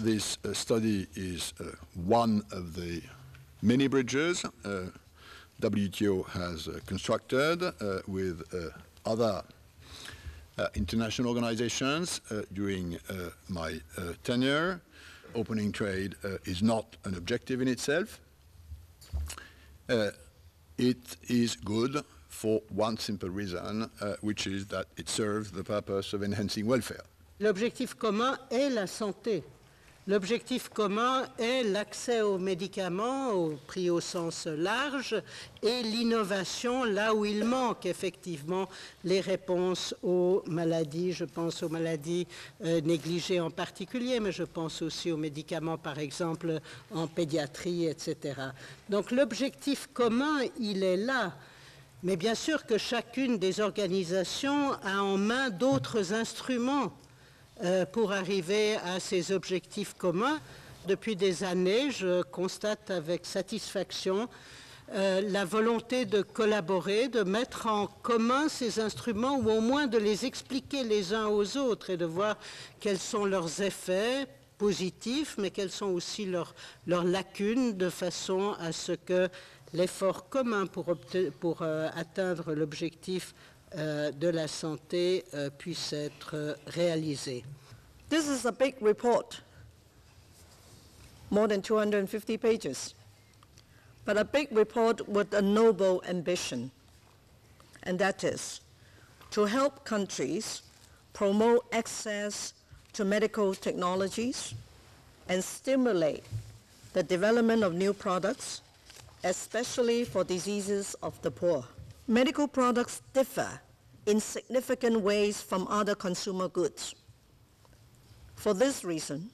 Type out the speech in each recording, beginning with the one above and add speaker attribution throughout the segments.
Speaker 1: this study is one of the many bridges WTO has constructed with other international organizations during my tenure. Opening trade is not an objective in itself. It is good for one simple reason, which is that it serves the purpose of enhancing welfare.
Speaker 2: L'objectif commun est la santé. L'objectif commun est l'accès aux médicaments, pris au sens large, et l'innovation là où il manque effectivement les réponses aux maladies. Je pense aux maladies négligées en particulier, mais je pense aussi aux médicaments, par exemple, en pédiatrie, etc. Donc l'objectif commun, il est là. Mais bien sûr que chacune des organisations a en main d'autres instruments pour arriver à ces objectifs communs. Depuis des années, je constate avec satisfaction la volonté de collaborer, de mettre en commun ces instruments ou au moins de les expliquer les uns aux autres et de voir quels sont leurs effets positifs, mais quelles sont aussi leurs lacunes, de façon à ce que l'effort commun pour atteindre l'objectif de la santé puisse être réalisé.
Speaker 3: This is a big report, more than 250 pages, but a big report with a noble ambition, and that is to help countries promote access to medical technologies and stimulate the development of new products, especially for diseases of the poor. Medical products differ in significant ways from other consumer goods. For this reason,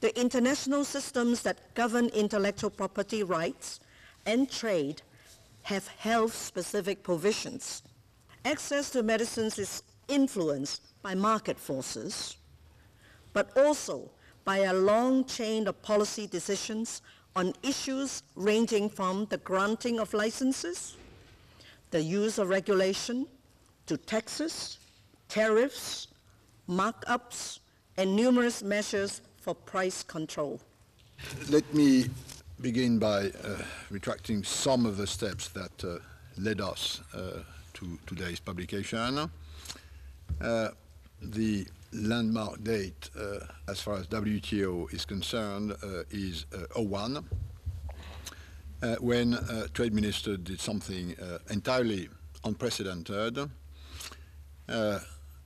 Speaker 3: the international systems that govern intellectual property rights and trade have health-specific provisions. Access to medicines is influenced by market forces, but also by a long chain of policy decisions on issues ranging from the granting of licenses, the use of regulation, to taxes, tariffs, markups, and numerous measures for price control.
Speaker 1: Let me begin by retracting some of the steps that led us to today's publication. The landmark date, as far as WTO is concerned, is 01, when trade minister did something entirely unprecedented.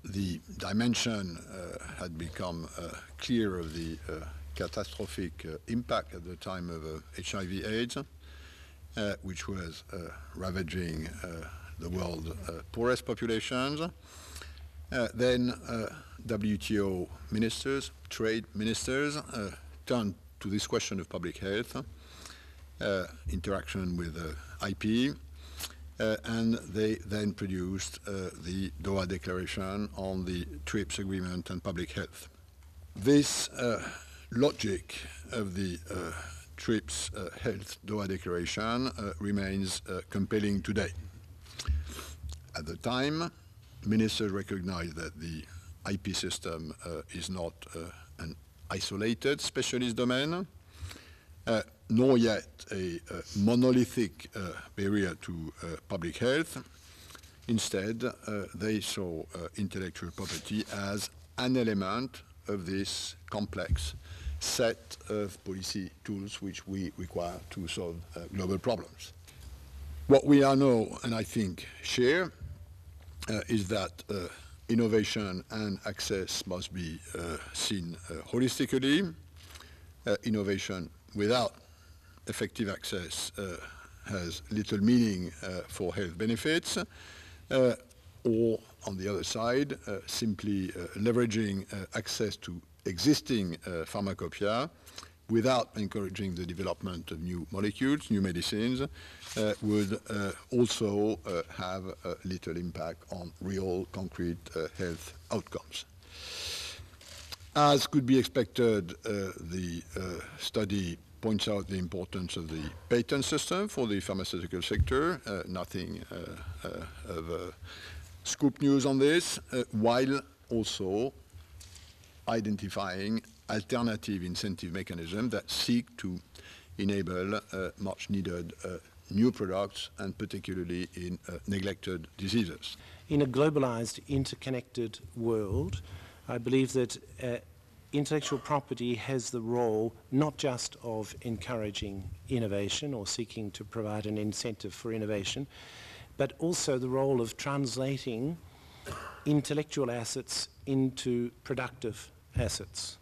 Speaker 1: The dimension had become clear of the catastrophic impact at the time of HIV/AIDS, which was ravaging the world's poorest populations. Then WTO ministers, trade ministers, turned to this question of public health, interaction with IP, and they then produced the Doha Declaration on the TRIPS agreement and public health. This logic of the TRIPS health Doha Declaration remains compelling today. At the time, ministers recognized that the IP system is not an isolated specialist domain, nor yet a monolithic barrier to public health. Instead, they saw intellectual property as an element of this complex set of policy tools which we require to solve global problems. What we are now, and I think share, is that innovation and access must be seen holistically. Innovation without effective access has little meaning for health benefits, or on the other side, simply leveraging access to existing pharmacopoeia without encouraging the development of new molecules, new medicines, would also have little impact on real, concrete health outcomes. As could be expected, the study points out the importance of the patent system for the pharmaceutical sector. Nothing of scoop news on this, while also identifying alternative incentive mechanisms that seek to enable much needed new products, and particularly in neglected diseases.
Speaker 4: In a globalized, interconnected world, I believe that intellectual property has the role not just of encouraging innovation or seeking to provide an incentive for innovation, but also the role of translating intellectual assets into productive assets.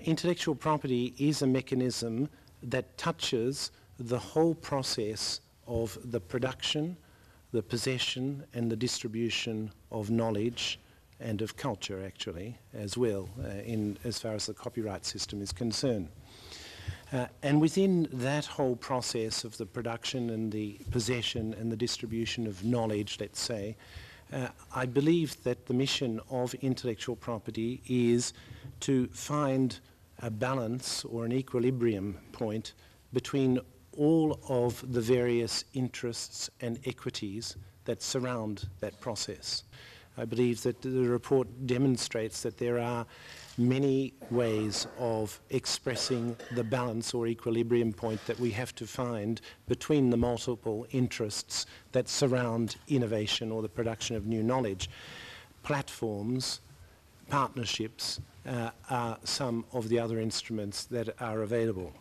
Speaker 4: Intellectual property is a mechanism that touches the whole process of the production, the possession and the distribution of knowledge and of culture, actually, as well, as far as the copyright system is concerned. And within that whole process of the production and the possession and the distribution of knowledge, let's say, I believe that the mission of intellectual property is to find a balance or an equilibrium point between all of the various interests and equities that surround that process. I believe that the report demonstrates that there are many ways of expressing the balance or equilibrium point that we have to find between the multiple interests that surround innovation or the production of new knowledge. Platforms, partnerships are some of the other instruments that are available.